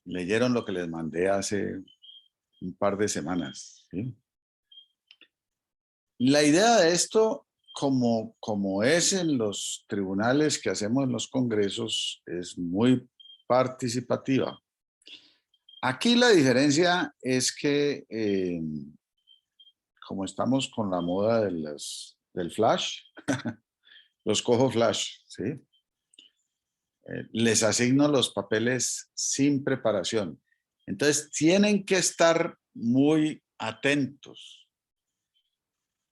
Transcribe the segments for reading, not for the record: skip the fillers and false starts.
leyeron lo que les mandé hace un par de semanas, ¿sí? La idea de esto, como es en los tribunales que hacemos en los congresos, es muy participativa. Aquí la diferencia es que, como estamos con la moda del flash, los cojo flash, ¿sí? Les asigno los papeles sin preparación. Entonces, tienen que estar muy atentos.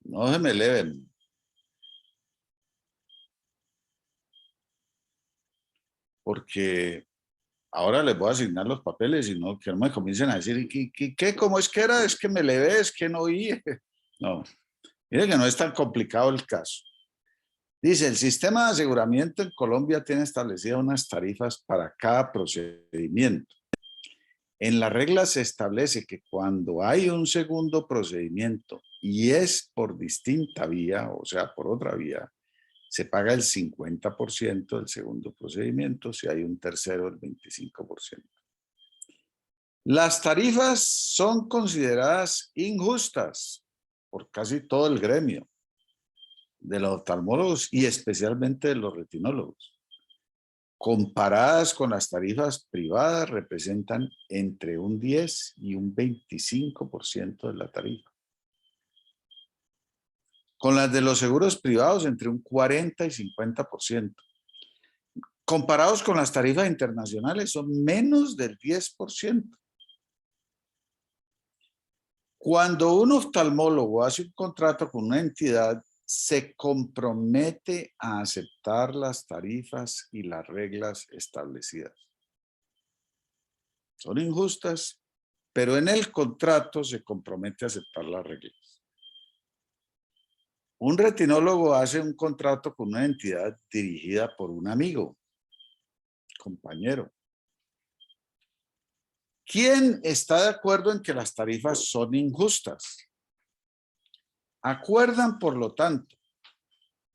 No se me eleven. Porque ahora les voy a asignar los papeles y no, que no me comiencen a decir, ¿qué? ¿Cómo es que era? Es que me levé, es que no oí. No, mire que no es tan complicado el caso. Dice, el sistema de aseguramiento en Colombia tiene establecidas unas tarifas para cada procedimiento. En la regla se establece que cuando hay un segundo procedimiento y es por distinta vía, o sea, por otra vía, se paga el 50% del segundo procedimiento, si hay un tercero, el 25%. Las tarifas son consideradas injustas por casi todo el gremio de los oftalmólogos y especialmente de los retinólogos. Comparadas con las tarifas privadas, representan entre un 10 y un 25% de la tarifa. Con las de los seguros privados, entre un 40 y 50%. Comparados con las tarifas internacionales, son menos del 10%. Cuando un oftalmólogo hace un contrato con una entidad, se compromete a aceptar las tarifas y las reglas establecidas. Son injustas, pero en el contrato se compromete a aceptar las reglas. Un retinólogo hace un contrato con una entidad dirigida por un amigo, compañero. ¿Quién está de acuerdo en que las tarifas son injustas? Acuerdan, por lo tanto,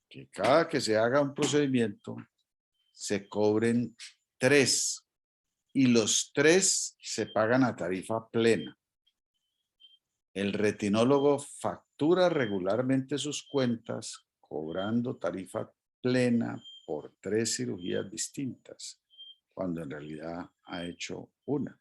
que cada que se haga un procedimiento se cobren 3 y los 3 se pagan a tarifa plena. El retinólogo factura regularmente sus cuentas cobrando tarifa plena por 3 cirugías distintas, cuando en realidad ha hecho una.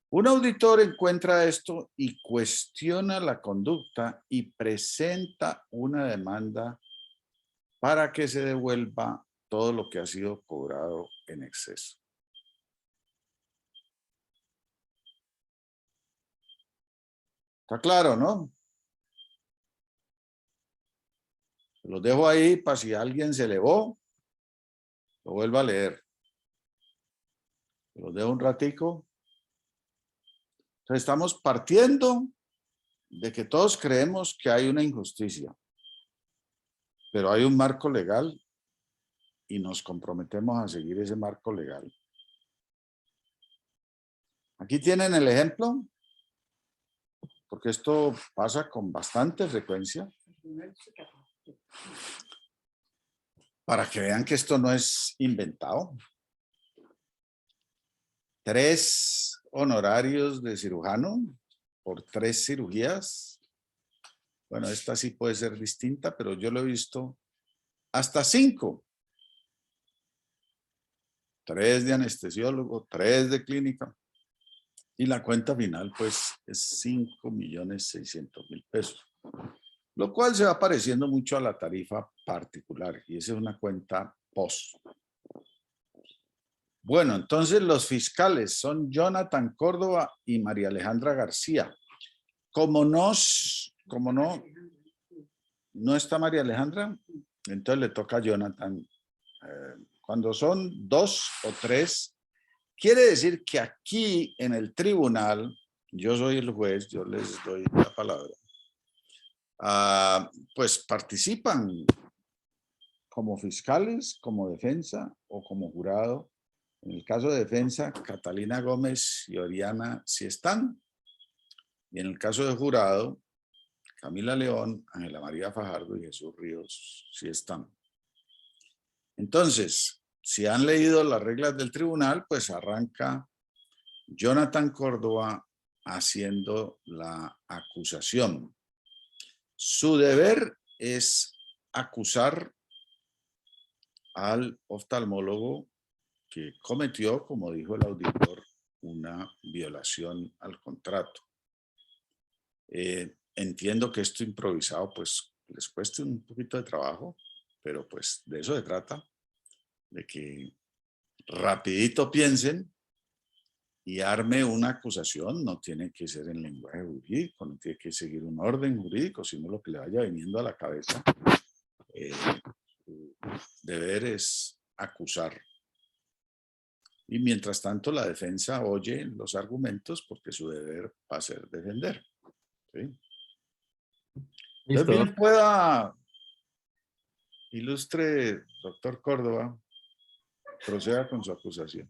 Un auditor encuentra esto y cuestiona la conducta y presenta una demanda para que se devuelva todo lo que ha sido cobrado en exceso. ¿Está claro, no? Los dejo ahí para si alguien se elevó, lo vuelva a leer. Los dejo un ratico. Entonces estamos partiendo de que todos creemos que hay una injusticia, pero hay un marco legal y nos comprometemos a seguir ese marco legal. Aquí tienen el ejemplo, porque esto pasa con bastante frecuencia, para que vean que esto no es inventado. 3 honorarios de cirujano por 3 cirugías. Bueno, esta sí puede ser distinta, pero yo lo he visto hasta 5. 3 de anestesiólogo, 3 de clínica. Y la cuenta final, pues, es 5.600.000 pesos. Lo cual se va pareciendo mucho a la tarifa particular. Y esa es una cuenta post. Bueno, entonces los fiscales son Jonathan Córdoba y María Alejandra García. Como no está María Alejandra, entonces le toca a Jonathan. Cuando son 2 o 3, quiere decir que aquí en el tribunal, yo soy el juez, yo les doy la palabra, pues participan como fiscales, como defensa o como jurado. En el caso de defensa, Catalina Gómez y Oriana sí están. Y en el caso de jurado, Camila León, Ángela María Fajardo y Jesús Ríos sí están. Entonces, si han leído las reglas del tribunal, pues arranca Jonathan Córdoba haciendo la acusación. Su deber es acusar al oftalmólogo que cometió, como dijo el auditor, una violación al contrato. Entiendo que esto improvisado pues les cueste un poquito de trabajo, pero pues de eso se trata, de que rapidito piensen y arme una acusación. No tiene que ser en lenguaje jurídico, no tiene que seguir un orden jurídico, sino lo que le vaya viniendo a la cabeza. Su deber es acusar. Y mientras tanto la defensa oye los argumentos porque su deber va a ser defender. ¿Sí? Entonces Listo. bien pueda, ilustre doctor Córdoba, proceda con su acusación.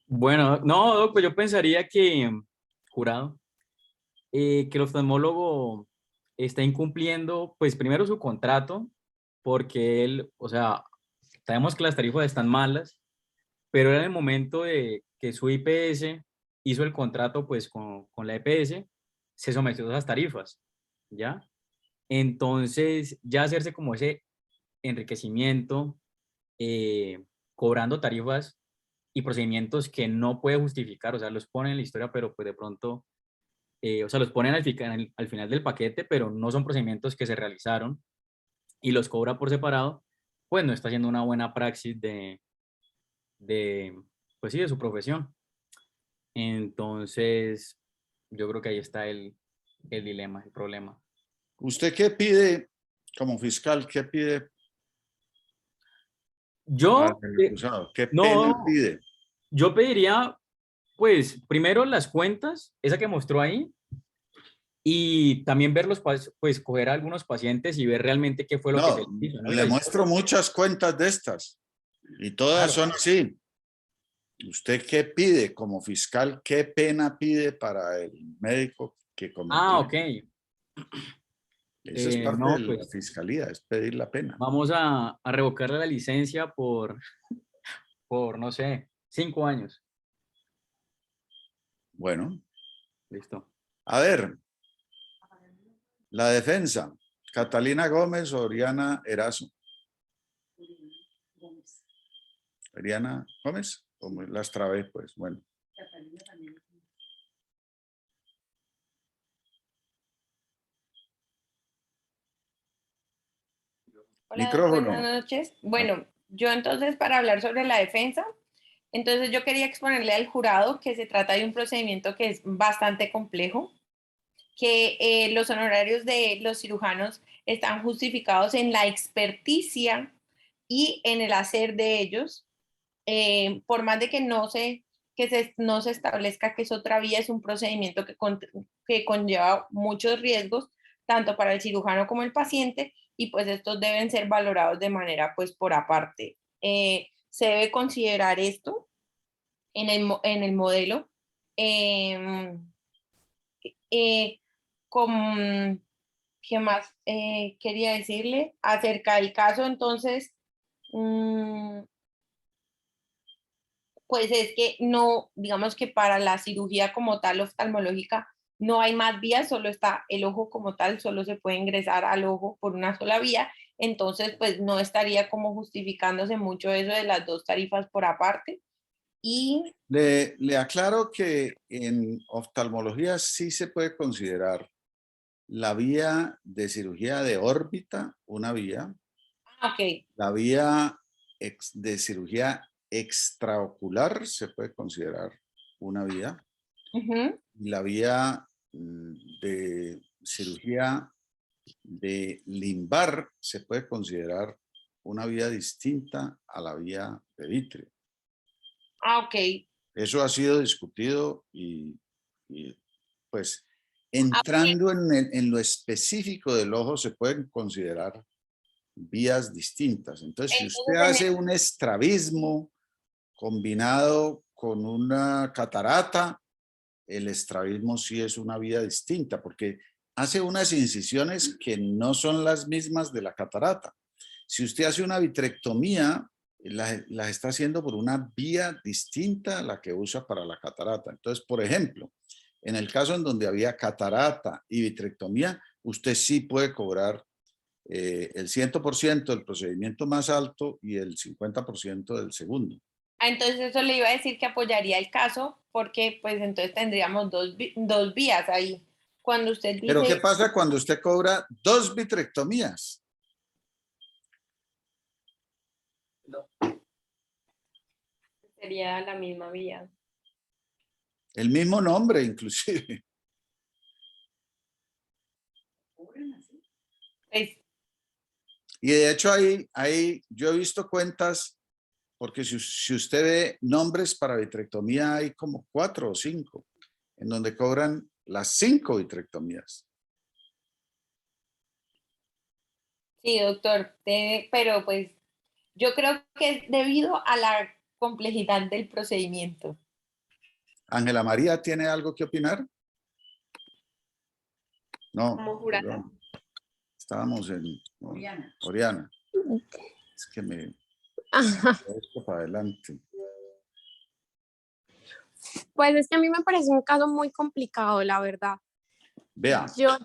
Bueno, no, doc, pues yo pensaría que, jurado, que el oftalmólogo está incumpliendo, pues primero su contrato, porque él, o sea, sabemos que las tarifas están malas, pero era el momento de que su IPS hizo el contrato pues con la EPS, se sometió a esas tarifas, ¿ya? Entonces, ya hacerse como ese enriquecimiento, cobrando tarifas y procedimientos que no puede justificar, o sea, los pone en la historia, pero pues de pronto, o sea, los ponen al final del paquete, pero no son procedimientos que se realizaron y los cobra por separado, pues no está haciendo una buena praxis de pues sí, de su profesión. Entonces, yo creo que ahí está el dilema, el problema. ¿Usted qué pide como fiscal? ¿Qué pide para Yo, el acusado? ¿Qué pena no, pide? yo pediría, pues, primero las cuentas, esa que mostró ahí, y también ver pues, coger a algunos pacientes y ver realmente qué fue lo que se No, les hizo, ¿no? Y le la muestro historia. mulas cuentas de estas y todas Claro. son así. ¿Usted qué pide como fiscal? ¿Qué pena pide para el médico que Ah, cometió? ok. Eso es parte de No, la pues, fiscalía, es pedir la pena. vamos a revocarle la licencia por, no sé, 5 años. Bueno, Listo. a ver, la defensa. Catalina Gómez o Oriana Erazo. Oriana Gómez, como las trabé, pues bueno. Hola, buenas Micrófono. noches. Bueno, yo entonces para hablar sobre la defensa, entonces yo quería exponerle al jurado que se trata de un procedimiento que es bastante complejo, que los honorarios de los cirujanos están justificados en la experticia y en el hacer de ellos, por más de que no se establezca que es otra vía, es un procedimiento que conlleva muchos riesgos, tanto para el cirujano como el paciente, y pues estos deben ser valorados de manera pues por aparte. Se debe considerar esto en el modelo. Eh, eh, con, ¿Qué más quería decirle? Acerca del caso, entonces, pues es que no, digamos que para la cirugía como tal oftalmológica no hay más vías, solo está el ojo como tal, solo se puede ingresar al ojo por una sola vía, entonces pues no estaría como justificándose mucho eso de las dos tarifas por aparte. Y Le aclaro que en oftalmología sí se puede considerar la vía de cirugía de órbita, una vía, ok, la vía de cirugía extraocular se puede considerar una vía, uh-huh, y la vía de cirugía de limbar se puede considerar una vía distinta a la vía de vítreo. ok. Eso ha sido discutido y, pues Ah, entrando en lo específico del ojo se pueden considerar vías distintas. Entonces, si usted entonces, hace un estrabismo combinado con una catarata, el estrabismo sí es una vía distinta porque hace unas incisiones que no son las mismas de la catarata. Si usted hace una vitrectomía, las está haciendo por una vía distinta a la que usa para la catarata. Entonces, por ejemplo, en el caso en donde había catarata y vitrectomía, usted sí puede cobrar el 100% del procedimiento más alto y el 50% del segundo. Entonces eso le iba a decir que apoyaría el caso porque pues entonces tendríamos dos vías ahí. Cuando usted Pero ¿qué dice, pasa cuando usted cobra 2 vitrectomías? sería la misma vía. El mismo nombre, inclusive. Pues, Y de hecho yo he visto cuentas, porque si usted ve nombres para vitrectomía, hay como 4 o 5, en donde cobran las 5 vitrectomías. sí, doctor, pero pues yo creo que es debido a la complejidad del procedimiento. ¿Ángela María tiene algo que opinar? No, Como jurado. perdón. Estábamos en Oriana. Es que me Ajá. esto para adelante. Pues es que a mí me parece un caso muy complicado, la verdad. Vea, Yo,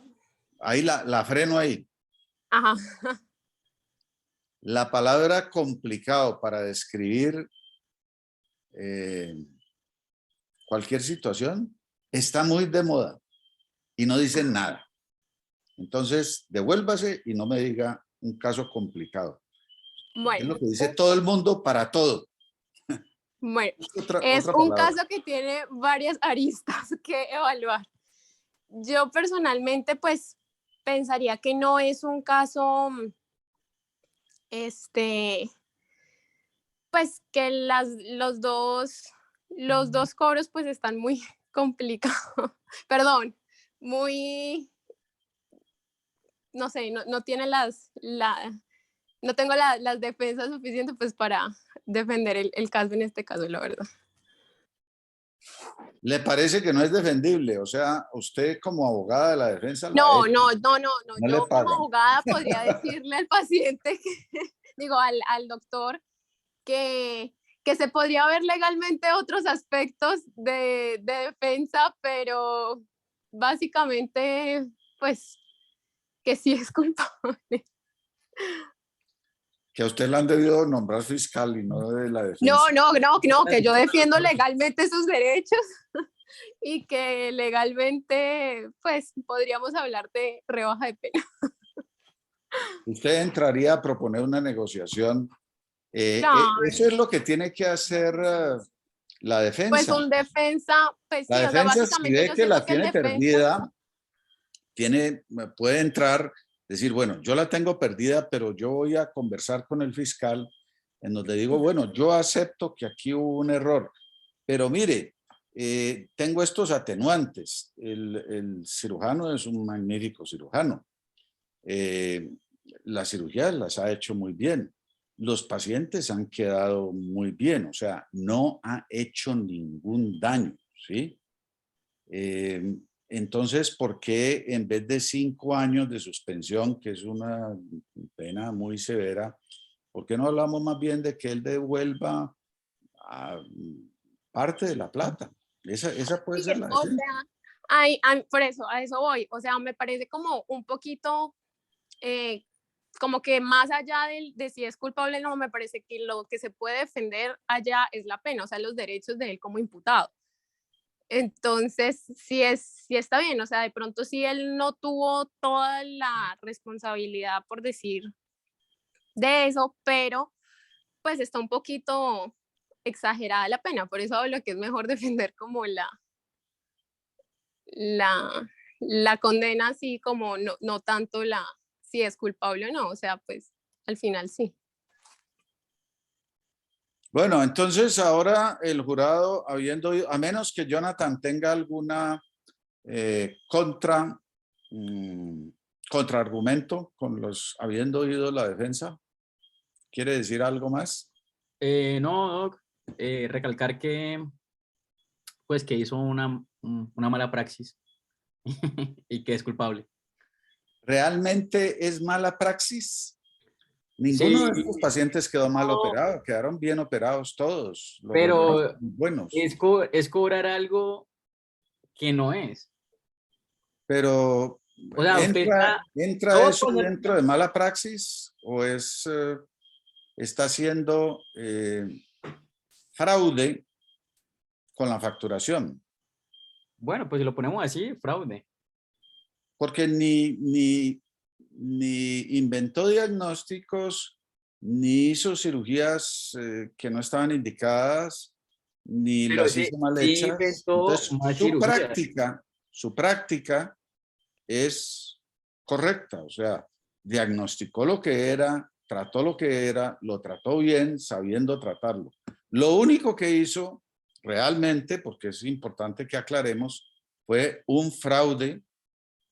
ahí la freno ahí. ajá, La palabra complicado para describir cualquier situación está muy de moda y no dicen nada. Entonces, devuélvase y no me diga un caso complicado. Es bueno, lo que dice todo el mundo para todo. bueno, Otra es un palabra. caso que tiene varias aristas que evaluar. Yo personalmente, pues, pensaría que no es un caso, pues, que los dos cobros, pues, están muy complicados. Perdón, muy, no sé, no tiene no tengo las defensas suficientes pues para defender el caso en este caso, la verdad. ¿Le parece que no es defendible? O sea, usted como abogada de la defensa la No, es. no. No le Yo como pagan. abogada podría decirle al paciente, digo, al doctor, que se podría ver legalmente otros aspectos de defensa, pero básicamente, pues, que sí es culpable. Que a usted le han debido nombrar fiscal y no de la defensa. No, que yo defiendo legalmente sus derechos y que legalmente, pues, podríamos hablar de rebaja de pena. Usted entraría a proponer una negociación. Claro, Eso es lo que tiene que hacer la pues defensa. un defensa, pues La sí, o sea, defensa, si básicamente ve yo que siento la que el tiene defensa, perdida, puede entrar, decir, bueno, yo la tengo perdida, pero yo voy a conversar con el fiscal en donde digo, bueno, yo acepto que aquí hubo un error, pero mire, tengo estos atenuantes. El cirujano es un magnífico cirujano. Las cirugías las ha hecho muy bien. Los pacientes han quedado muy bien, o sea, no ha hecho ningún daño, ¿sí? Entonces, ¿por qué en vez de 5 años de suspensión, que es una pena muy severa, por qué no hablamos más bien de que él devuelva parte de la plata? Esa puede sí, ser la o defensa. sea, por eso, a eso voy, o sea, me parece como un poquito, como que más allá de si es culpable o no, me parece que lo que se puede defender allá es la pena, o sea, los derechos de él como imputado. Entonces, sí está bien, o sea, de pronto sí él no tuvo toda la responsabilidad, por decir, de eso, pero pues está un poquito exagerada la pena, por eso hablo que es mejor defender como la, la condena, así como no tanto si es culpable o no, o sea, pues al final sí. Bueno, entonces ahora el jurado, habiendo oído, a menos que Jonathan tenga alguna contraargumento habiendo oído la defensa, ¿quiere decir algo más? No, Doc, recalcar que, pues, que hizo una mala praxis y que es culpable. ¿Realmente es mala praxis? Ninguno de Sí, estos pacientes quedó mal no, operado, quedaron bien operados todos. Los resultados pero son buenos. es cobrar algo que no es. Pero O sea, usted está, ¿entra todo eso puede ser- dentro de mala praxis o está haciendo fraude con la facturación? bueno, pues si lo ponemos así, fraude. Porque ni inventó diagnósticos, ni hizo cirugías que no estaban indicadas, ni Pero las sí, hizo mal sí hechas. inventó Entonces, más cirugías. su práctica es correcta, o sea, diagnosticó lo que era, trató lo que era, lo trató bien, sabiendo tratarlo. Lo único que hizo realmente, porque es importante que aclaremos, fue un fraude,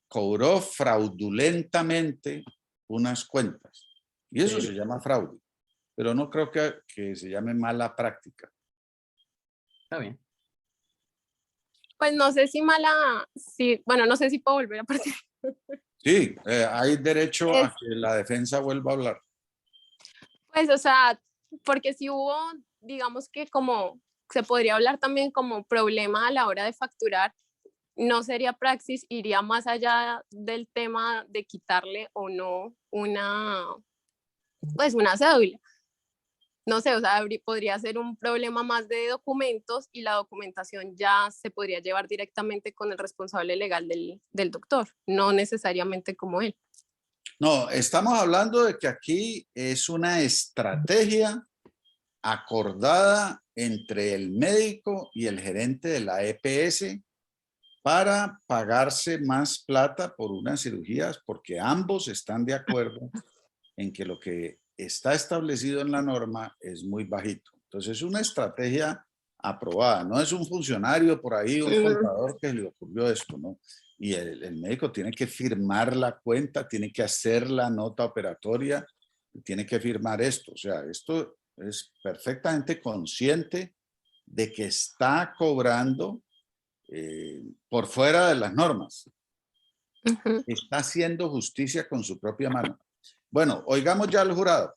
cobró fraudulentamente unas cuentas. Y eso Sí, se llama fraude, pero no creo que se llame mala práctica. está bien. Pues no sé si mala, sí, bueno, no sé si puedo volver a partir. Sí, hay derecho Es, a que la defensa vuelva a hablar. pues, o sea, porque si hubo, digamos que como se podría hablar también como problema a la hora de facturar, no sería praxis, iría más allá del tema de quitarle o no pues una cédula. No sé, o sea, podría ser un problema más de documentos y la documentación ya se podría llevar directamente con el responsable legal del doctor, no necesariamente como él. No, estamos hablando de que aquí es una estrategia acordada entre el médico y el gerente de la EPS para pagarse más plata por unas cirugías, porque ambos están de acuerdo en que lo que está establecido en la norma es muy bajito. Entonces es una estrategia aprobada, no es un funcionario por ahí, un contador que le ocurrió esto, ¿no? Y el médico tiene que firmar la cuenta, tiene que hacer la nota operatoria, tiene que firmar esto. O sea, esto es perfectamente consciente de que está cobrando por fuera de las normas. Está haciendo justicia con su propia mano. Bueno, oigamos ya al jurado.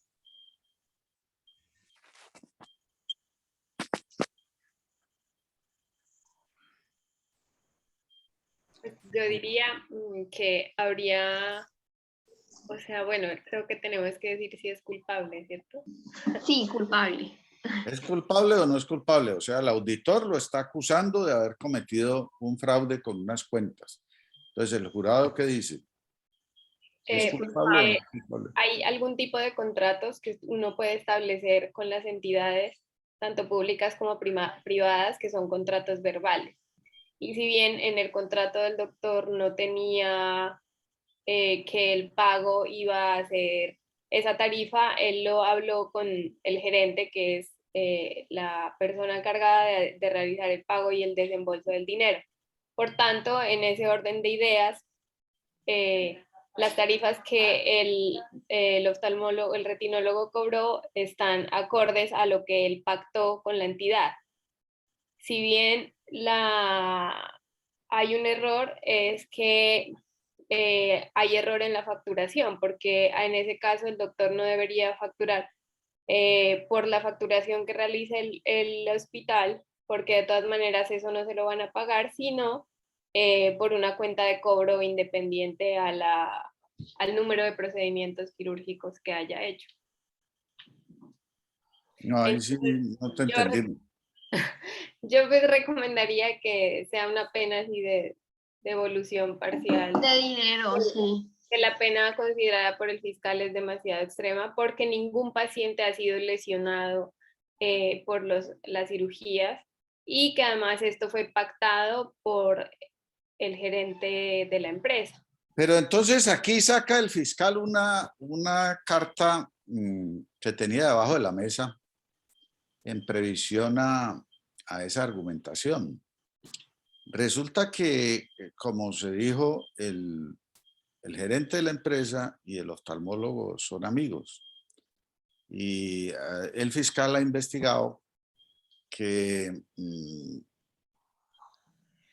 Yo diría que habría, o sea, bueno, creo que tenemos que decir si es culpable, ¿cierto? Sí, culpable. ¿Es culpable o no es culpable? O sea, el auditor lo está acusando de haber cometido un fraude con unas cuentas. Entonces, ¿el jurado qué dice? ¿Es culpable o no Porque es culpable? hay algún tipo de contratos que uno puede establecer con las entidades, tanto públicas como privadas, que son contratos verbales. Y si bien en el contrato del doctor no tenía que el pago iba a ser esa tarifa, él lo habló con el gerente, que es la persona encargada de realizar el pago y el desembolso del dinero. Por tanto, en ese orden de ideas, las tarifas que el oftalmólogo, el retinólogo cobró están acordes a lo que él pactó con la entidad. Si bien hay un error, es que hay error en la facturación, porque en ese caso el doctor no debería facturar por la facturación que realiza el hospital, porque de todas maneras eso no se lo van a pagar, sino por una cuenta de cobro independiente al número de procedimientos quirúrgicos que haya hecho. No, ahí sí Entonces, no te yo, entendí. yo pues recomendaría que sea una pena así de devolución parcial. De dinero, sí. Que la pena considerada por el fiscal es demasiado extrema porque ningún paciente ha sido lesionado por las cirugías y que además esto fue pactado por el gerente de la empresa. Pero entonces aquí saca el fiscal una carta que tenía debajo de la mesa en previsión a esa argumentación. Resulta que, como se dijo, el gerente de la empresa y el oftalmólogo son amigos. Y el fiscal ha investigado que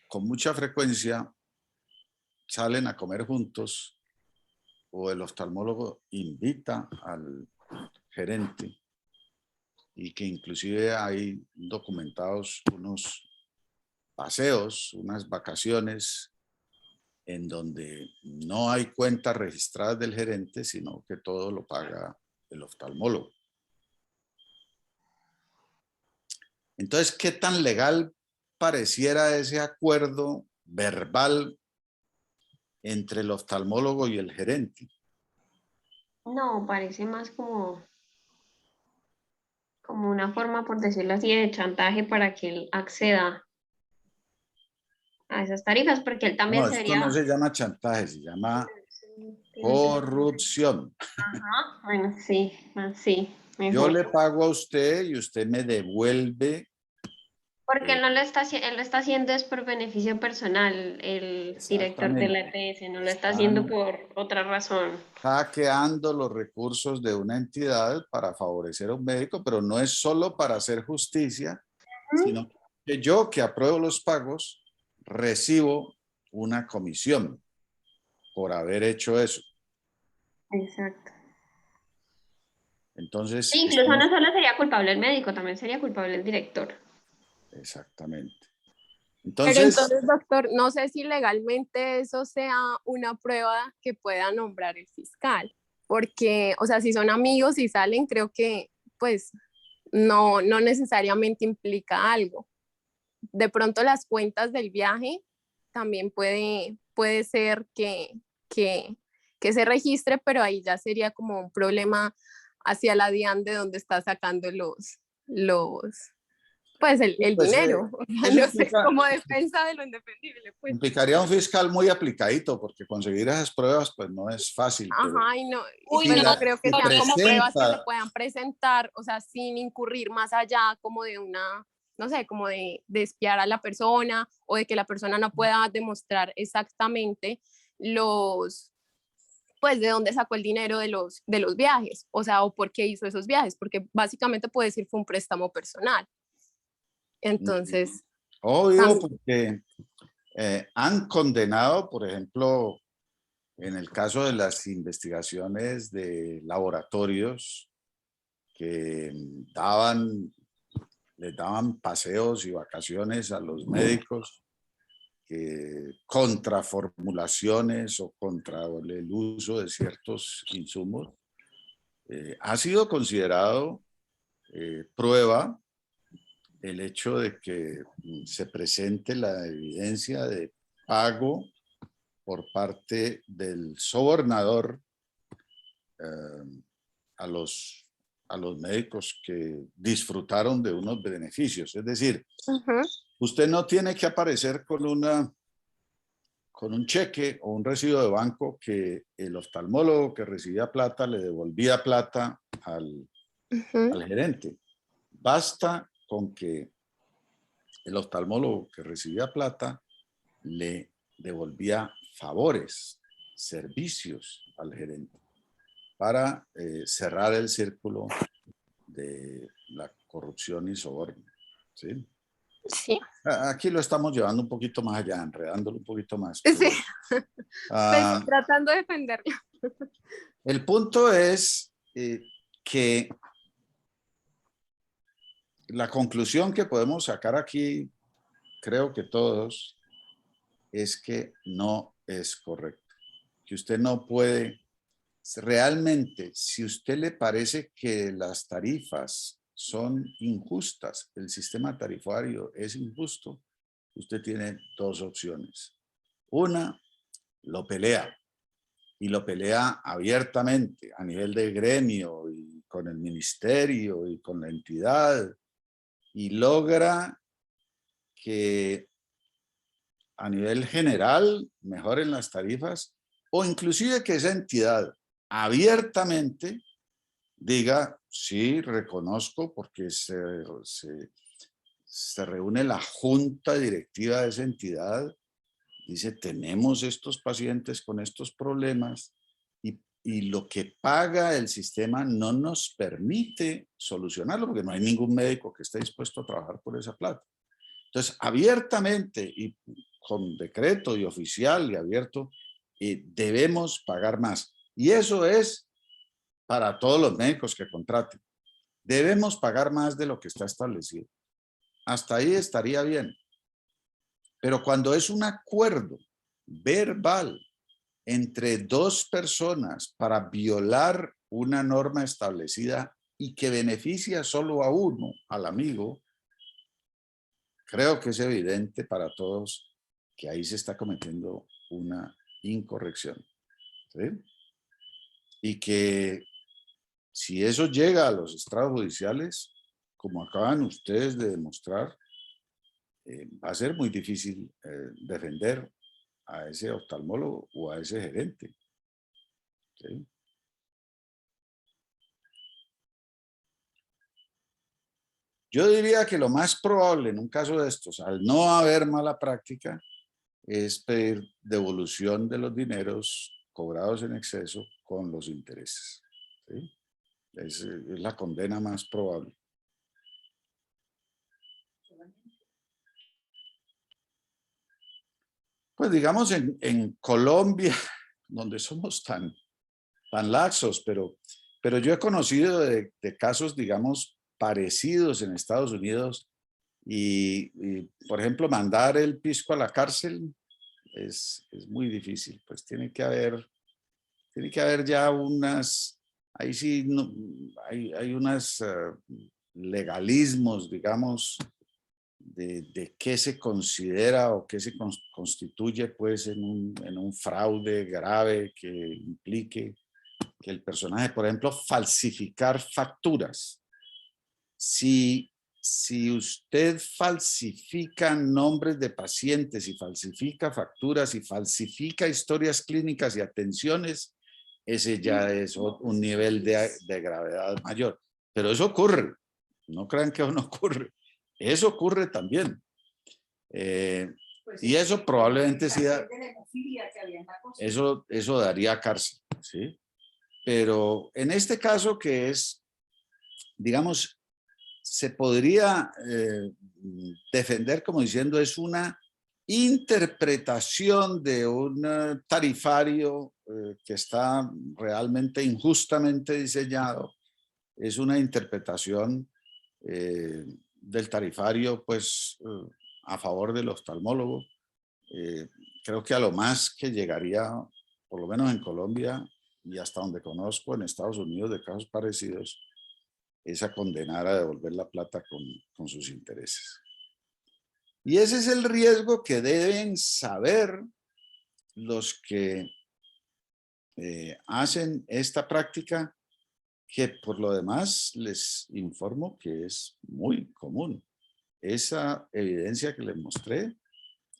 con mucha frecuencia salen a comer juntos o el oftalmólogo invita gerente y que inclusive hay documentados unos paseos, unas vacaciones en donde no hay cuentas registradas del gerente, sino que todo lo paga el oftalmólogo. Entonces, ¿qué tan legal pareciera ese acuerdo verbal entre el oftalmólogo y el gerente? No, parece más como una forma, por decirlo así, de chantaje para que él acceda a esas tarifas, porque él también No, se esto no vería... se llama chantaje, se llama corrupción. Ajá, bueno, sí, sí, Yo mejor. le pago a usted y usted me devuelve. Porque él no lo está, él lo está haciendo es por beneficio personal, el director de la Exactamente. EPS, no lo está haciendo Están por otra razón. hackeando los recursos de una entidad para favorecer a un médico, pero no es solo para hacer justicia, sino que yo que apruebo los pagos recibo una comisión por haber hecho eso. Exacto. Entonces, Sí, incluso estamos no solo sería culpable el médico, también sería culpable el director. exactamente. Pero Entonces, entonces, doctor, no sé si legalmente eso sea una prueba que pueda nombrar el fiscal, porque, o sea, si son amigos y salen, creo que, pues, no necesariamente implica algo. De pronto las cuentas del viaje también puede ser que, que se registre, pero ahí ya sería como un problema hacia la DIAN de donde está sacando los pues el pues, dinero, o sea, eso no sé, como defensa de lo indefendible, pues. implicaría un fiscal muy aplicadito, porque conseguir esas pruebas pues no es fácil, pero Ajá, y no, y Uy, si pues no, no la creo que si sean como pruebas que se presenta, puedan presentar, o sea, sin incurrir más allá como de una, no sé, como de espiar a la persona o de que la persona no pueda demostrar exactamente los, pues de dónde sacó el dinero de los viajes, o sea, o por qué hizo esos viajes, porque básicamente puede decir fue un préstamo personal. Entonces, obvio, también, porque han condenado, por ejemplo, en el caso de las investigaciones de laboratorios que les daban paseos y vacaciones a los médicos, contra formulaciones o contra el uso de ciertos insumos, ha sido considerado prueba el hecho de que se presente la evidencia de pago por parte del sobornador a los médicos que disfrutaron de unos beneficios. Es decir, usted no tiene que aparecer con un cheque o un recibo de banco que el oftalmólogo que recibía plata le devolvía plata al gerente. Basta con que el oftalmólogo que recibía plata le devolvía favores, servicios al gerente para cerrar el círculo de la corrupción y soborno. ¿Sí? sí, Aquí lo estamos llevando un poquito más allá, enredándolo un poquito más. sí, Pero, pues tratando de defenderlo. el punto es que la conclusión que podemos sacar aquí, creo que todos, es que no es correcto. Que usted no puede, realmente, si a usted le parece que las tarifas son injustas, el sistema tarifario es injusto, usted tiene dos opciones. Una, lo pelea, y lo pelea abiertamente a nivel de gremio y con el ministerio y con la entidad, y logra que a nivel general mejoren las tarifas, o inclusive que esa entidad abiertamente diga, sí, reconozco, porque se reúne la junta directiva de esa entidad, dice, tenemos estos pacientes con estos problemas y lo que paga el sistema no nos permite solucionarlo, porque no hay ningún médico que esté dispuesto a trabajar por esa plata. Entonces, abiertamente y con decreto y oficial y abierto, debemos pagar más. Y eso es para todos los médicos que contraten. Debemos pagar más de lo que está establecido. Hasta ahí estaría bien. Pero cuando es un acuerdo verbal entre dos personas para violar una norma establecida y que beneficia solo a uno, al amigo, creo que es evidente para todos que ahí se está cometiendo una incorrección. ¿Sí? Y que si eso llega a los estrados judiciales, como acaban ustedes de demostrar, va a ser muy difícil defender a ese oftalmólogo o a ese gerente. ¿Sí? Yo diría que lo más probable en un caso de estos, al no haber mala práctica, es pedir devolución de los dineros cobrados en exceso con los intereses. ¿Sí? Es la condena más probable. Pues digamos en Colombia, donde somos tan laxos, pero yo he conocido de casos, digamos, parecidos en Estados Unidos y, por ejemplo, mandar el pisco a la cárcel es muy difícil, pues tiene que haber ya unas, ahí sí, no, hay unas legalismos, digamos, de qué se considera o qué se constituye pues en un fraude grave que implique que el personaje, por ejemplo, falsificar facturas. Si usted falsifica nombres de pacientes y falsifica facturas y falsifica historias clínicas y atenciones, ese ya es un nivel de gravedad mayor. Pero eso ocurre. No crean que no ocurre. Eso ocurre también. Y eso probablemente sí eso daría cárcel, ¿sí? Pero en este caso que es, digamos, se podría defender como diciendo es una interpretación de un tarifario que está realmente injustamente diseñado. Es una interpretación del tarifario pues a favor del oftalmólogo. Creo que a lo más que llegaría, por lo menos en Colombia y hasta donde conozco en Estados Unidos de casos parecidos, es a condenar a devolver la plata con sus intereses. Y ese es el riesgo que deben saber los que hacen esta práctica, que por lo demás les informo que es muy común. Esa evidencia que les mostré,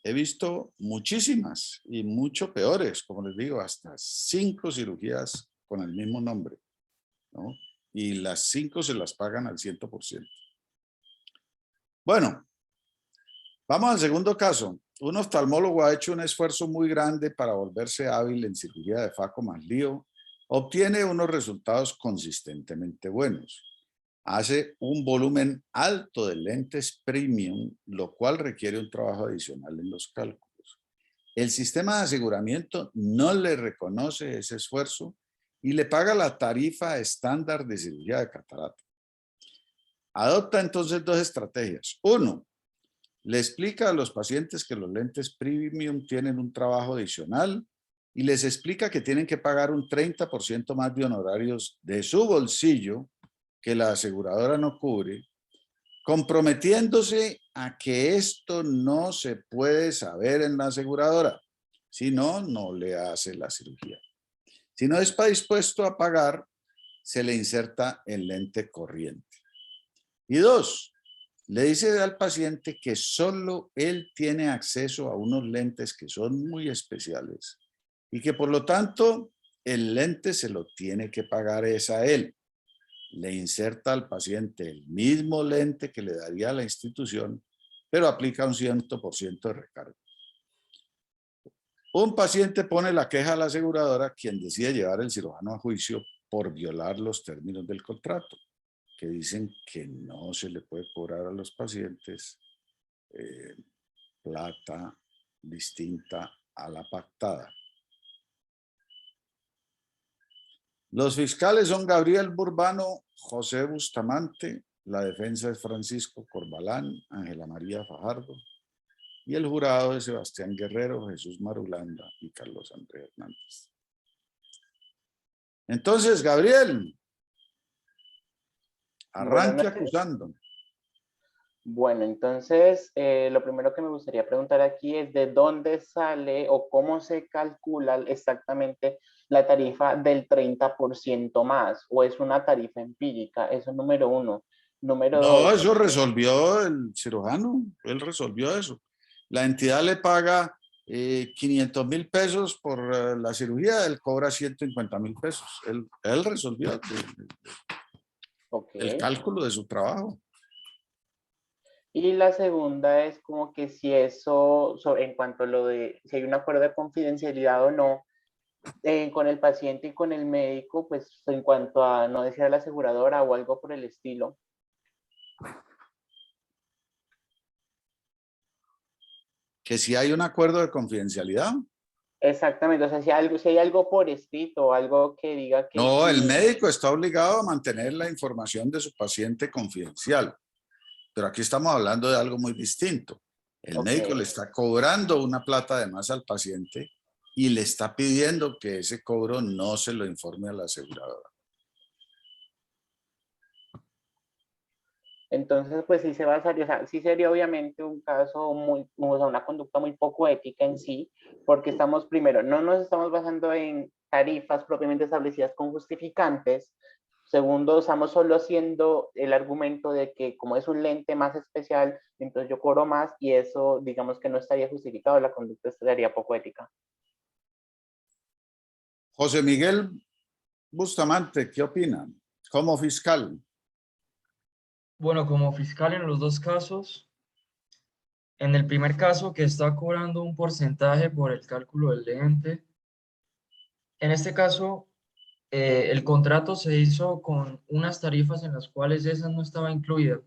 he visto muchísimas y mucho peores, como les digo, hasta 5 cirugías con el mismo nombre, ¿no? Y las 5 se las pagan al 100%. Bueno, vamos al segundo caso. Un oftalmólogo ha hecho un esfuerzo muy grande para volverse hábil en cirugía de faco más lío. Obtiene unos resultados consistentemente buenos. Hace un volumen alto de lentes premium, lo cual requiere un trabajo adicional en los cálculos. El sistema de aseguramiento no le reconoce ese esfuerzo y le paga la tarifa estándar de cirugía de catarata. Adopta entonces 2 estrategias. 1, le explica a los pacientes que los lentes premium tienen un trabajo adicional y les explica que tienen que pagar un 30% más de honorarios de su bolsillo que la aseguradora no cubre, comprometiéndose a que esto no se puede saber en la aseguradora. Si no, no le hace la cirugía. Si no está dispuesto a pagar, se le inserta el lente corriente. Y 2, le dice al paciente que solo él tiene acceso a unos lentes que son muy especiales y que por lo tanto el lente se lo tiene que pagar es a él. Le inserta al paciente el mismo lente que le daría a la institución, pero aplica un 100% de recargo. Un paciente pone la queja a la aseguradora, quien decide llevar el cirujano a juicio por violar los términos del contrato, que dicen que no se le puede cobrar a los pacientes plata distinta a la pactada. Los fiscales son Gabriel Burbano, José Bustamante, la defensa es Francisco Corbalán, Ángela María Fajardo, y el jurado es Sebastián Guerrero, Jesús Marulanda y Carlos Andrés Hernández. Entonces, Gabriel, arranque acusando. Bueno, entonces lo primero que me gustaría preguntar aquí es de dónde sale o cómo se calcula exactamente la tarifa del 30% más, o es una tarifa empírica. Eso es número uno. Número No, dos. eso resolvió el cirujano, él resolvió eso. La entidad le paga 500.000 pesos por la cirugía, él cobra 150.000 pesos. Él resolvió el cálculo de su trabajo. Y la segunda es como que si eso, en cuanto a lo de si hay un acuerdo de confidencialidad o no, con el paciente y con el médico, pues en cuanto a no decir a la aseguradora o algo por el estilo. Que si hay un acuerdo de confidencialidad. Exactamente, o sea, si hay algo por escrito, algo que diga que... No, sí. el médico está obligado a mantener la información de su paciente confidencial. Pero aquí estamos hablando de algo muy distinto. El médico le está cobrando una plata de más al paciente y le está pidiendo que ese cobro no se lo informe a la aseguradora. Entonces, pues sí se basaría, o sea, sí sería obviamente un caso muy, o sea, una conducta muy poco ética en sí, porque estamos primero, no nos estamos basando en tarifas propiamente establecidas con justificantes. Segundo, estamos solo haciendo el argumento de que como es un lente más especial, entonces yo cobro más y eso digamos que no estaría justificado, la conducta estaría poco ética. José Miguel Bustamante, ¿qué opina? Como fiscal. Bueno, como fiscal en los dos casos, en el primer caso que está cobrando un porcentaje por el cálculo del lente, en este caso el contrato se hizo con unas tarifas en las cuales esa no estaba incluida.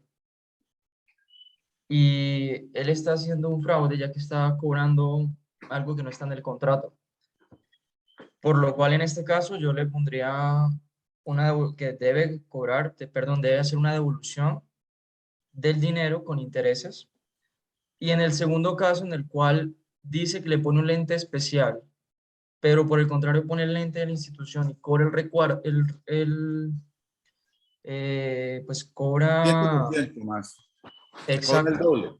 Y él está haciendo un fraude ya que está cobrando algo que no está en el contrato. Por lo cual en este caso yo le pondría que debe cobrar, perdón, debe hacer una devolución del dinero con intereses. Y en el segundo caso, en el cual dice que le pone un lente especial, pero por el contrario pone el lente de la institución y cobra pues cobra... 100% más. Exacto. Cobra el doble.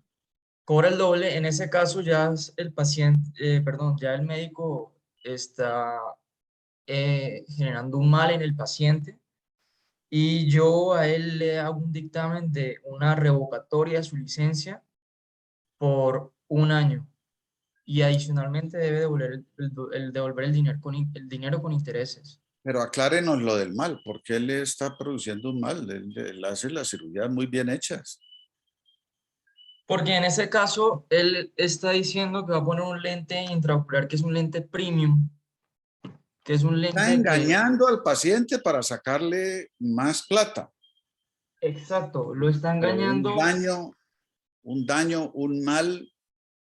Cobra el doble. En ese caso ya el paciente, perdón, ya el médico está generando un mal en el paciente y yo a él le hago un dictamen de una revocatoria de su licencia por 1 año. Y adicionalmente debe devolver el dinero con intereses. Pero aclárenos lo del mal, porque él está produciendo un mal, él hace las cirugías muy bien hechas. Porque en ese caso, él está diciendo que va a poner un lente intraocular, que es un lente premium, que es un lente Está engañando al paciente para sacarle más plata. Exacto, lo está engañando. Un mal,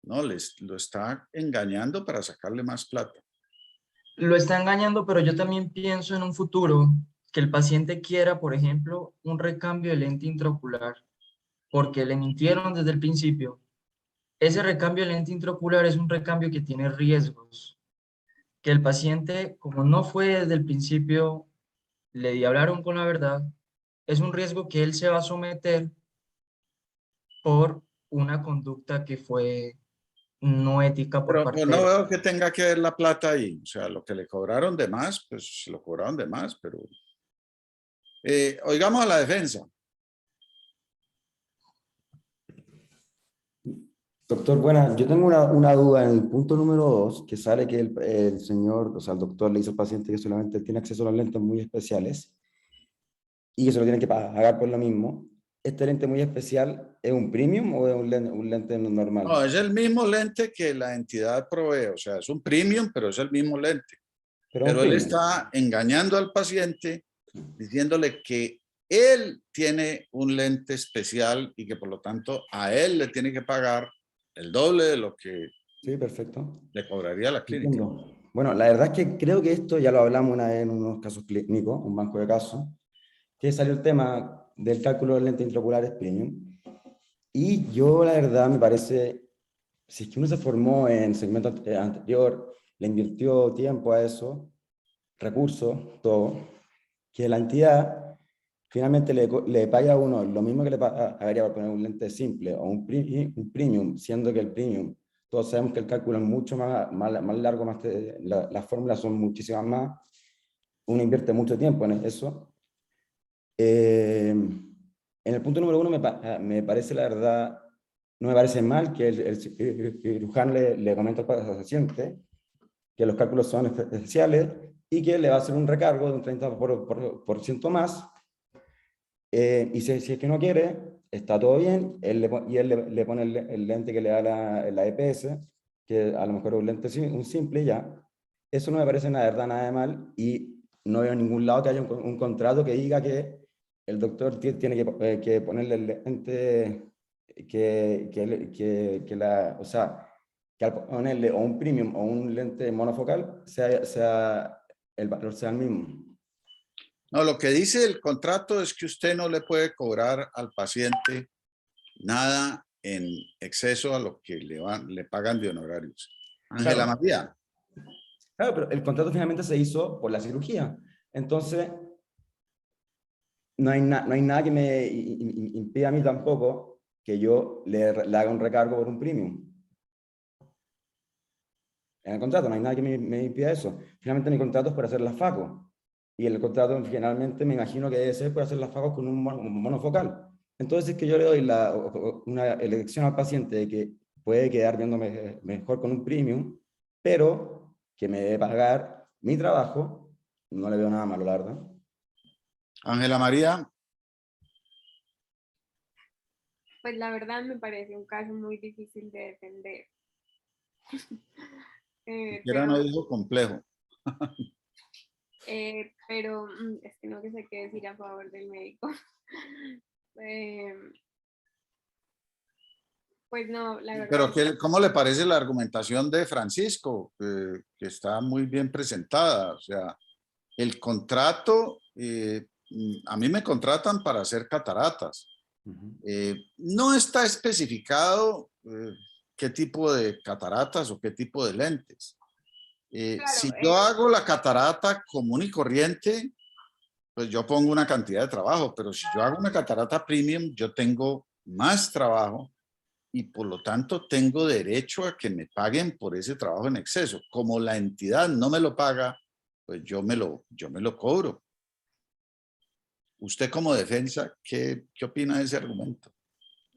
no, lo está engañando para sacarle más plata. Lo está engañando, pero yo también pienso en un futuro que el paciente quiera, por ejemplo, un recambio de lente intraocular, porque le mintieron desde el principio. Ese recambio de lente intraocular es un recambio que tiene riesgos, que el paciente, como no fue desde el principio, le hablaron con la verdad, es un riesgo que él se va a someter por una conducta que fue no ética por Pero parte no de... veo que tenga que ver la plata ahí. O sea, lo que le cobraron de más, pues lo cobraron de más, pero... oigamos a la defensa. Doctor, bueno, yo tengo una duda en el punto número 2, que sale que el señor, o sea, el doctor le dice al paciente que solamente tiene acceso a los lentes muy especiales y que se lo tiene que pagar por lo mismo. ¿Este lente muy especial es un premium o es un lente normal? No, es el mismo lente que la entidad provee. O sea, es un premium, pero es el mismo lente. Pero él está engañando al paciente diciéndole que él tiene un lente especial y que por lo tanto a él le tiene que pagar el doble de lo que sí, perfecto. le cobraría la clínica. Entiendo. Bueno, la verdad es que creo que esto ya lo hablamos una vez en unos casos clínicos, un banco de casos, que salió el tema del cálculo de lentes intraoculares premium. Y yo, la verdad, me parece, si es que uno se formó en segmento anterior, le invirtió tiempo a eso, recursos, todo, que la entidad finalmente le paga a uno lo mismo que le pagaría por poner un lente simple o un premium, siendo que el premium, todos sabemos que el cálculo es mucho más largo, las fórmulas son muchísimas más, uno invierte mucho tiempo en eso. En el punto número 1 me parece, la verdad, no me parece mal que el cirujano le comente al paciente que los cálculos son especiales y que le va a hacer un recargo de un 30% más. Y si es que no quiere, está todo bien, él le pone el lente que le da la EPS, que a lo mejor es un lente un simple ya. Eso no me parece, la verdad, nada de mal, y no veo en ningún lado que haya un contrato que diga que el doctor tiene que ponerle el lente o sea, que al ponerle o un premium o un lente monofocal, el valor sea el mismo. No, lo que dice el contrato es que usted no le puede cobrar al paciente nada en exceso a lo que le pagan de honorarios. Ángela Claro. María. Claro, pero el contrato finalmente se hizo por la cirugía. Entonces, no hay nada que me impida a mí tampoco que yo le haga un recargo por un premium. En el contrato no hay nada que me impida eso. Finalmente mi contrato es por hacer las FACO. Y el contrato finalmente me imagino que debe ser por hacer las FACO con un monofocal. Entonces es que yo le doy una elección al paciente de que puede quedar viéndome mejor con un premium, pero que me debe pagar mi trabajo, no le veo nada malo, la verdad. Ángela María. Pues la verdad me parece un caso muy difícil de defender. Siquiera no dijo complejo. Pero es que no sé qué decir a favor del médico. Pues no, la verdad. Pero ¿cómo le parece la argumentación de Francisco? Que está muy bien presentada. O sea, el contrato, a mí me contratan para hacer cataratas. No está especificado qué tipo de cataratas o qué tipo de lentes. Claro, Si yo hago la catarata común y corriente, pues yo pongo una cantidad de trabajo, pero si yo hago una catarata premium, yo tengo más trabajo y por lo tanto tengo derecho a que me paguen por ese trabajo en exceso. Como la entidad no me lo paga, pues yo me lo cobro. Usted como defensa, ¿qué opina de ese argumento?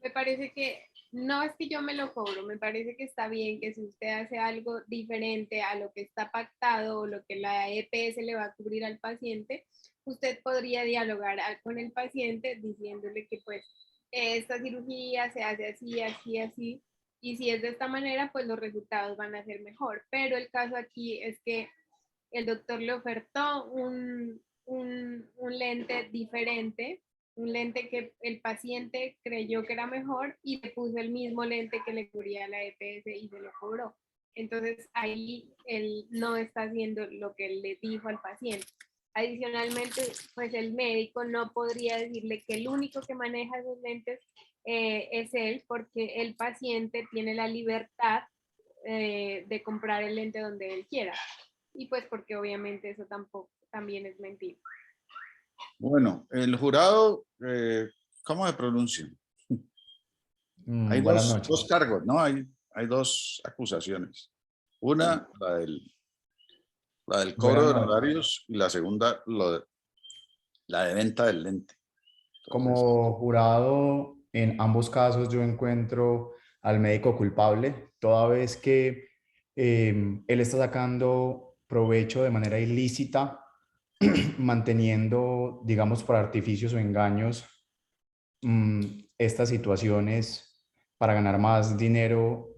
me parece que no es que yo me lo cobro, me parece que está bien que si usted hace algo diferente a lo que está pactado o lo que la EPS le va a cubrir al paciente, usted podría dialogar con el paciente diciéndole que pues esta cirugía se hace así, así, así, y si es de esta manera, pues los resultados van a ser mejor. Pero el caso aquí es que el doctor le ofertó un lente diferente, un lente que el paciente creyó que era mejor y le puso el mismo lente que le cubría la EPS y se lo cobró. Entonces ahí él no está haciendo lo que él le dijo al paciente. Adicionalmente, pues el médico no podría decirle que el único que maneja esos lentes es él, porque el paciente tiene la libertad de comprar el lente donde él quiera. Y pues porque obviamente eso también es mentira. Bueno, el jurado, ¿cómo se pronuncia? Hay Buenas dos noches. cargos, ¿no? Hay dos acusaciones. Una, la del cobro de Buenas noches. honorarios, y la segunda, la de venta del lente. Entonces, Como jurado, en ambos casos yo encuentro al médico culpable, toda vez que él está sacando provecho de manera ilícita, manteniendo, digamos, por artificios o engaños, estas situaciones para ganar más dinero.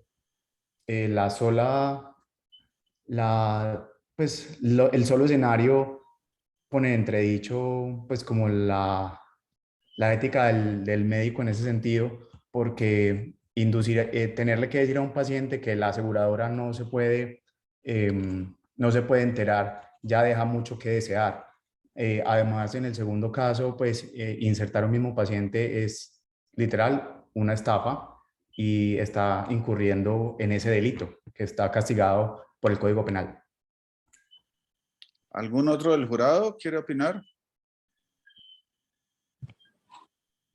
El solo escenario pone en entredicho, pues, como la ética del médico en ese sentido, porque tenerle que decir a un paciente que la aseguradora no se puede no se puede enterar, ya deja mucho que desear. Además, en el segundo caso, pues insertar un mismo paciente es literal una estafa y está incurriendo en ese delito que está castigado por el Código Penal. ¿Algún otro del jurado quiere opinar?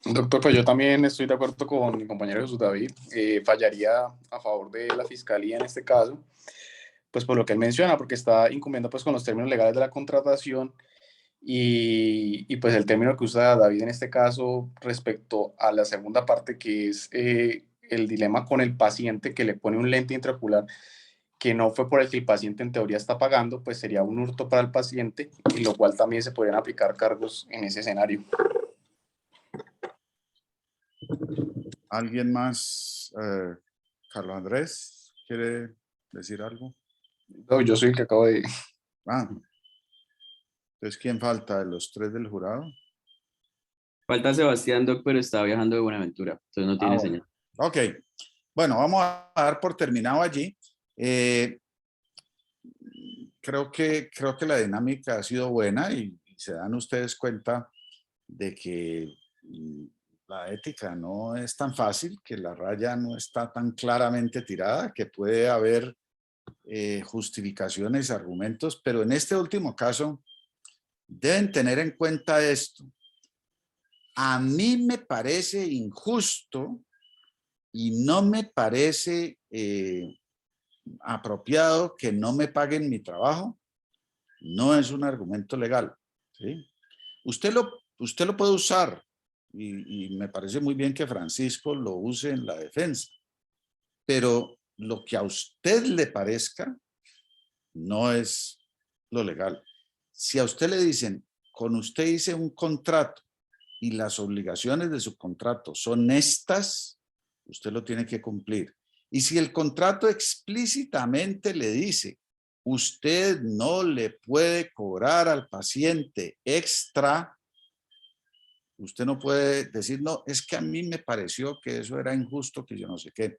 Doctor, pues yo también estoy de acuerdo con mi compañero Jesús David. Fallaría a favor de la fiscalía en este caso, pues por lo que él menciona, porque está incumpliendo pues con los términos legales de la contratación y pues el término que usa David en este caso respecto a la segunda parte, que es el dilema con el paciente que le pone un lente intraocular que no fue por el que el paciente en teoría está pagando, pues sería un hurto para el paciente, y lo cual también se podrían aplicar cargos en ese escenario. ¿Alguien más? Carlos Andrés, ¿quiere decir algo? No, yo soy el que acabo de... Ah, entonces, ¿quién falta de los tres del jurado? Falta Sebastián, Doc, pero está viajando de Buenaventura, entonces no tiene señal. Ok, bueno, vamos a dar por terminado allí. Creo que la dinámica ha sido buena y se dan ustedes cuenta de que la ética no es tan fácil, que la raya no está tan claramente tirada, que puede haber justificaciones, argumentos, pero en este último caso deben tener en cuenta esto. A mí me parece injusto y no me parece apropiado que no me paguen mi trabajo. No es un argumento legal, ¿sí? Usted lo puede usar y me parece muy bien que Francisco lo use en la defensa, pero lo que a usted le parezca no es lo legal. Si a usted le dicen, con usted hice un contrato y las obligaciones de su contrato son estas, usted lo tiene que cumplir. Y si el contrato explícitamente le dice, usted no le puede cobrar al paciente extra, usted no puede decir, no, es que a mí me pareció que eso era injusto, que yo no sé qué.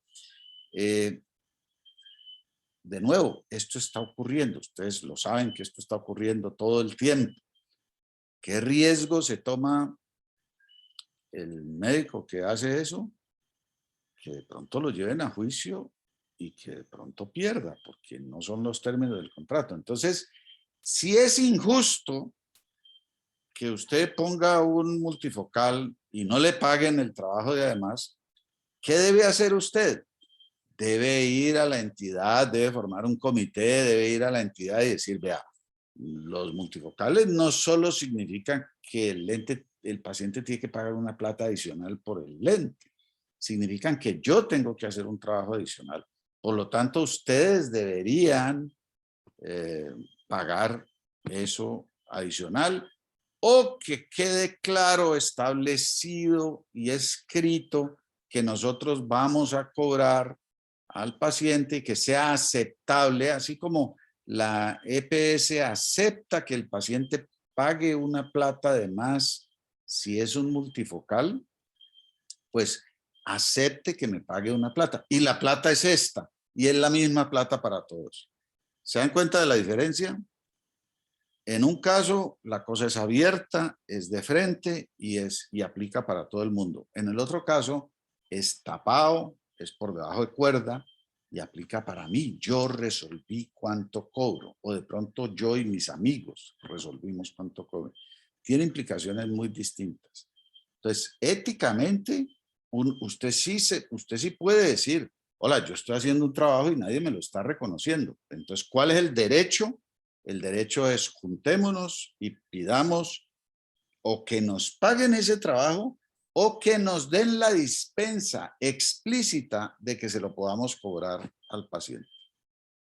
De nuevo, esto está ocurriendo, ustedes lo saben que esto está ocurriendo todo el tiempo. ¿Qué riesgo se toma el médico que hace eso? Que de pronto lo lleven a juicio y que de pronto pierda, porque no son los términos del contrato. Entonces, si es injusto que usted ponga un multifocal y no le paguen el trabajo de además, ¿qué debe hacer usted? Debe ir a la entidad, debe formar un comité, debe ir a la entidad y decir, vea, los multifocales no solo significan que el paciente tiene que pagar una plata adicional por el lente, significan que yo tengo que hacer un trabajo adicional. Por lo tanto, ustedes deberían pagar eso adicional o que quede claro, establecido y escrito que nosotros vamos a cobrar al paciente y que sea aceptable, así como la EPS acepta que el paciente pague una plata de más si es un multifocal, pues acepte que me pague una plata. Y la plata es esta, y es la misma plata para todos. ¿Se dan cuenta de la diferencia? En un caso, la cosa es abierta, es de frente y aplica para todo el mundo. En el otro caso, es tapado, es por debajo de cuerda y aplica para mí. Yo resolví cuánto cobro, o de pronto yo y mis amigos resolvimos cuánto cobro. Tiene implicaciones muy distintas. Entonces, éticamente, usted sí puede decir, hola, yo estoy haciendo un trabajo y nadie me lo está reconociendo. Entonces, ¿cuál es el derecho? El derecho es juntémonos y pidamos o que nos paguen ese trabajo o que nos den la dispensa explícita de que se lo podamos cobrar al paciente,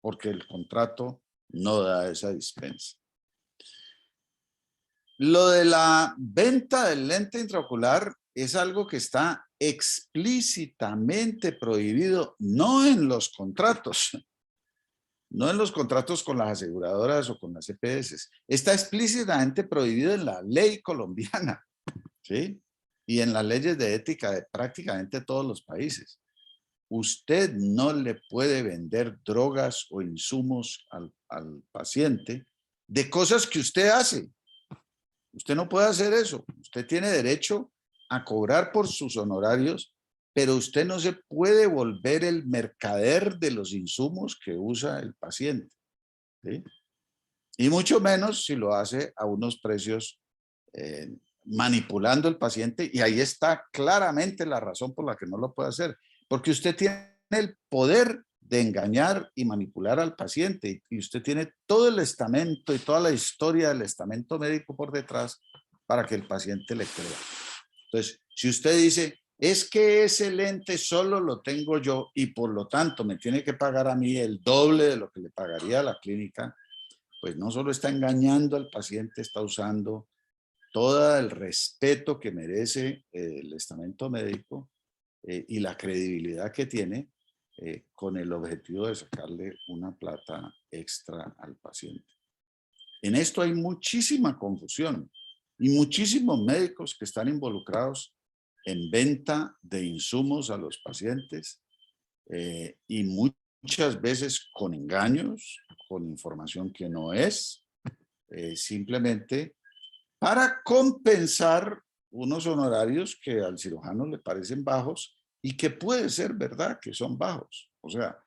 porque el contrato no da esa dispensa. Lo de la venta del lente intraocular es algo que está explícitamente prohibido, no en los contratos, no en los contratos con las aseguradoras o con las EPS, está explícitamente prohibido en la ley colombiana, ¿sí? Y en las leyes de ética de prácticamente todos los países. usted no le puede vender drogas o insumos al paciente de cosas que usted hace. Usted no puede hacer eso. Usted tiene derecho a cobrar por sus honorarios, pero usted no se puede volver el mercader de los insumos que usa el paciente, ¿sí? Y mucho menos si lo hace a unos precios manipulando al paciente, y ahí está claramente la razón por la que no lo puede hacer, porque usted tiene el poder de engañar y manipular al paciente, y usted tiene todo el estamento y toda la historia del estamento médico por detrás para que el paciente le crea. Entonces, si usted dice, es que ese lente solo lo tengo yo y por lo tanto me tiene que pagar a mí el doble de lo que le pagaría a la clínica, pues no solo está engañando al paciente, está usando todo el respeto que merece el estamento médico y la credibilidad que tiene con el objetivo de sacarle una plata extra al paciente. En esto hay muchísima confusión y muchísimos médicos que están involucrados en venta de insumos a los pacientes y muchas veces con engaños, con información que no es, simplemente para compensar unos honorarios que al cirujano le parecen bajos y que puede ser verdad que son bajos. O sea,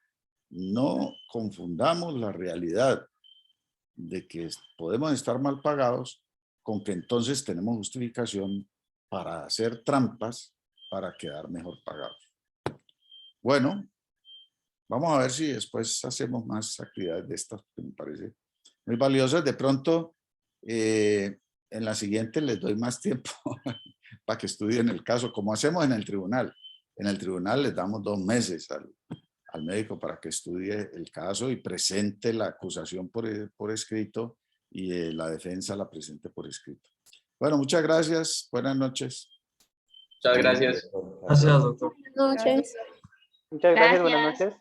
no confundamos la realidad de que podemos estar mal pagados con que entonces tenemos justificación para hacer trampas para quedar mejor pagados. Bueno, vamos a ver si después hacemos más actividades de estas que me parece muy valiosas. De pronto, en la siguiente les doy más tiempo para que estudien el caso, como hacemos en el tribunal. En el tribunal les damos 2 meses al médico para que estudie el caso y presente la acusación por escrito y la defensa la presente por escrito. Bueno, muchas gracias. Buenas noches. Muchas gracias. Gracias, doctor. Buenas noches. Muchas gracias, buenas noches.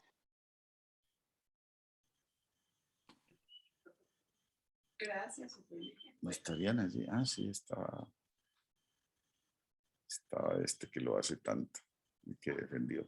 Gracias. ¿No está bien allí? Ah, sí, estaba este que lo hace tanto y que defendió.